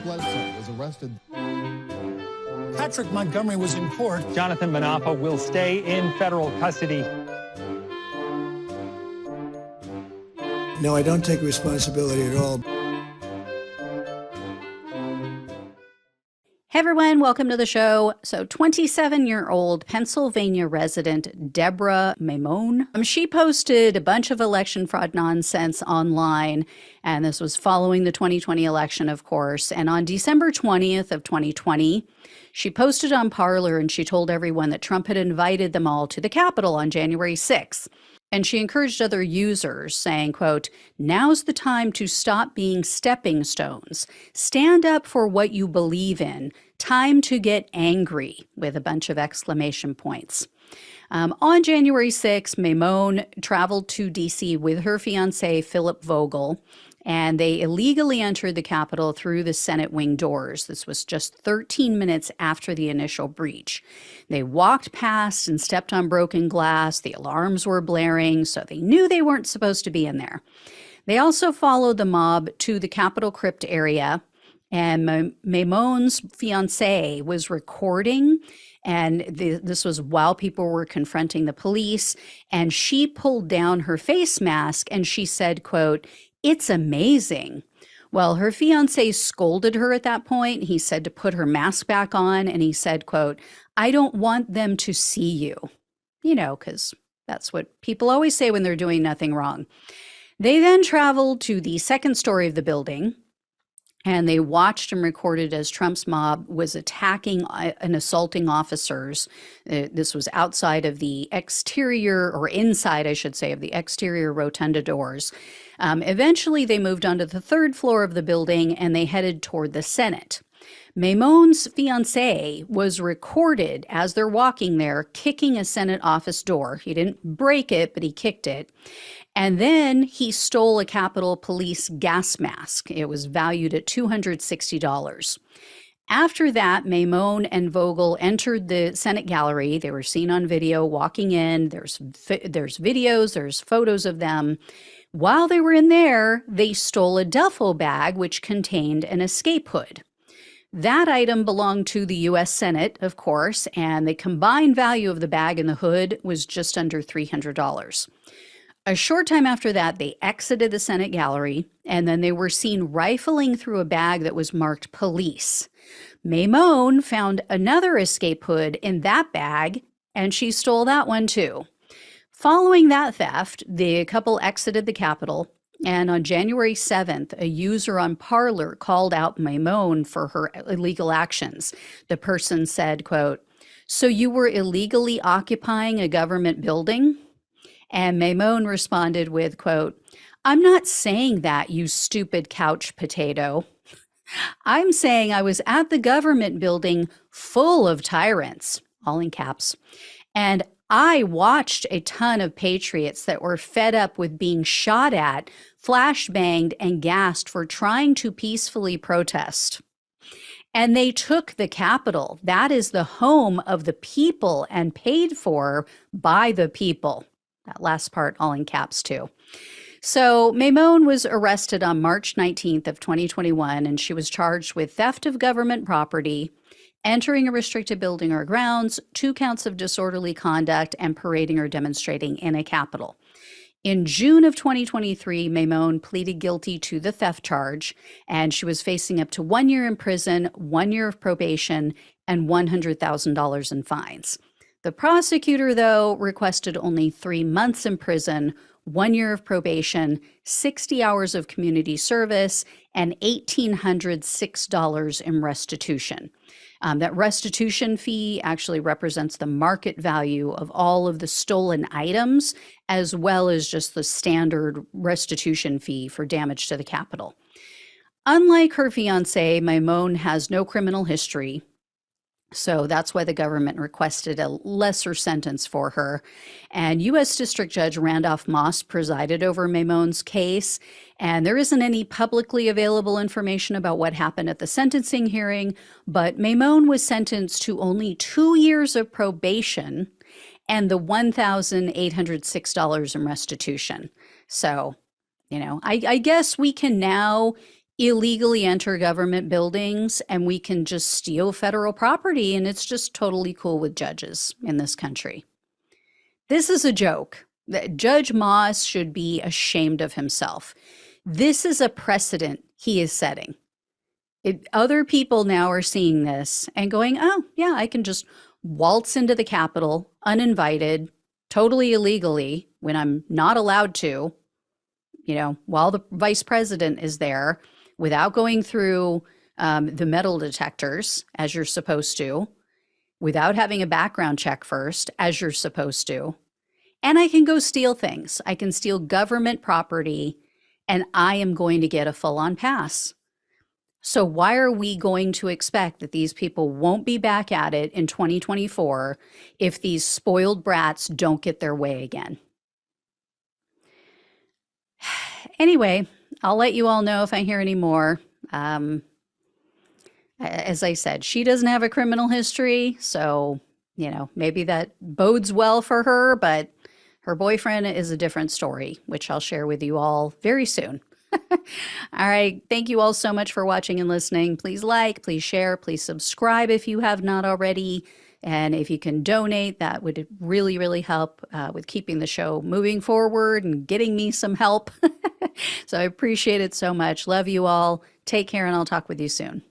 Bledsoe was arrested. Patrick Montgomery was in court. Jonathan Manapa will stay in federal custody. No, I don't take responsibility at all. Hey everyone, welcome to the show. So 27-year-old Pennsylvania resident Debra Maimone, she posted a bunch of election fraud nonsense online, and this was following the 2020 election, of course. And on December 20th of 2020, she posted on Parler and she told everyone that Trump had invited them all to the Capitol on January 6th. And she encouraged other users, saying, quote, "Now's the time to stop being stepping stones. Stand up for what you believe in. Time to get angry," with a bunch of exclamation points. On January 6th, Maimone traveled to D.C. with her fiance, Philip Vogel, and they illegally entered the Capitol through the Senate wing doors. This was just 13 minutes after the initial breach. They walked past and stepped on broken glass. The alarms were blaring, so they knew they weren't supposed to be in there. They also followed the mob to the Capitol crypt area, and Maimone's fiance was recording, and this was while people were confronting the police, and she pulled down her face mask and she said, quote, "It's amazing." Well, her fiance scolded her at that point. He said to put her mask back on, and he said, quote, "I don't want them to see you." You know, because that's what people always say when they're doing nothing wrong. They then traveled to the second story of the building, and they watched and recorded as Trump's mob was attacking and assaulting officers. This was outside of the exterior, or inside, I should say, of the exterior rotunda doors. Eventually, they moved onto the third floor of the building, and they headed toward the Senate. Maimone's fiance was recorded as they're walking there, kicking a Senate office door. He didn't break it, but he kicked it. And then he stole a Capitol Police gas mask. It was valued at $260. After that, Maimone and Vogel entered the Senate gallery. They were seen on video walking in. There's videos, there's photos of them. While they were in there, they stole a duffel bag which contained an escape hood. That item belonged to the U.S. Senate, of course, and the combined value of the bag and the hood was just under $300. A short time after that, they exited the Senate gallery, and then they were seen rifling through a bag that was marked police. Maimone found another escape hood in that bag, and she stole that one too. Following that theft, the couple exited the Capitol, and on January 7th, a user on Parler called out Maimone for her illegal actions. The person said, quote, "So you were illegally occupying a government building?" And Maimone responded with, quote, "I'm not saying that, you stupid couch potato. I'm saying I was at the government building full of tyrants," all in caps, "and I watched a ton of patriots that were fed up with being shot at, flashbanged, and gassed for trying to peacefully protest. And they took the Capitol. That is the home of the people and paid for by the people." That last part all in caps too. So Maimone was arrested on March 19th of 2021, and she was charged with theft of government property, entering a restricted building or grounds, 2 counts of disorderly conduct, and parading or demonstrating in a Capitol. In June of 2023, Maimone pleaded guilty to the theft charge, and she was facing up to 1 year in prison, 1 year of probation, and $100,000 in fines. The prosecutor, though, requested only 3 months in prison, 1 year of probation, 60 hours of community service, and $1,806 in restitution. That restitution fee actually represents the market value of all of the stolen items, as well as just the standard restitution fee for damage to the Capitol. Unlike her fiance, Maimone has no criminal history. So that's why the government requested a lesser sentence for her. And U.S. District Judge Randolph Moss presided over Maimone's case. And there isn't any publicly available information about what happened at the sentencing hearing, but Maimone was sentenced to only 2 years of probation and the $1,806 in restitution. So, I guess we can now illegally enter government buildings and we can just steal federal property, and it's just totally cool with judges in this country. This is a joke. Judge Moss should be ashamed of himself. This is a precedent he is setting. Other people now are seeing this and going, oh, yeah, I can just waltz into the Capitol uninvited, totally illegally, when I'm not allowed to, while the vice president is there, without going through the metal detectors, as you're supposed to, without having a background check first, as you're supposed to. And I can go steal things. I can steal government property, and I am going to get a full-on pass. So why are we going to expect that these people won't be back at it in 2024 if these spoiled brats don't get their way again? Anyway, I'll let you all know if I hear any more. As I said, she doesn't have a criminal history, so, maybe that bodes well for her, but her boyfriend is a different story, which I'll share with you all very soon. All right. Thank you all so much for watching and listening. Please like, please share, please subscribe if you have not already. And if you can donate, that would really, really help with keeping the show moving forward and getting me some help. So I appreciate it so much. Love you all. Take care, and I'll talk with you soon.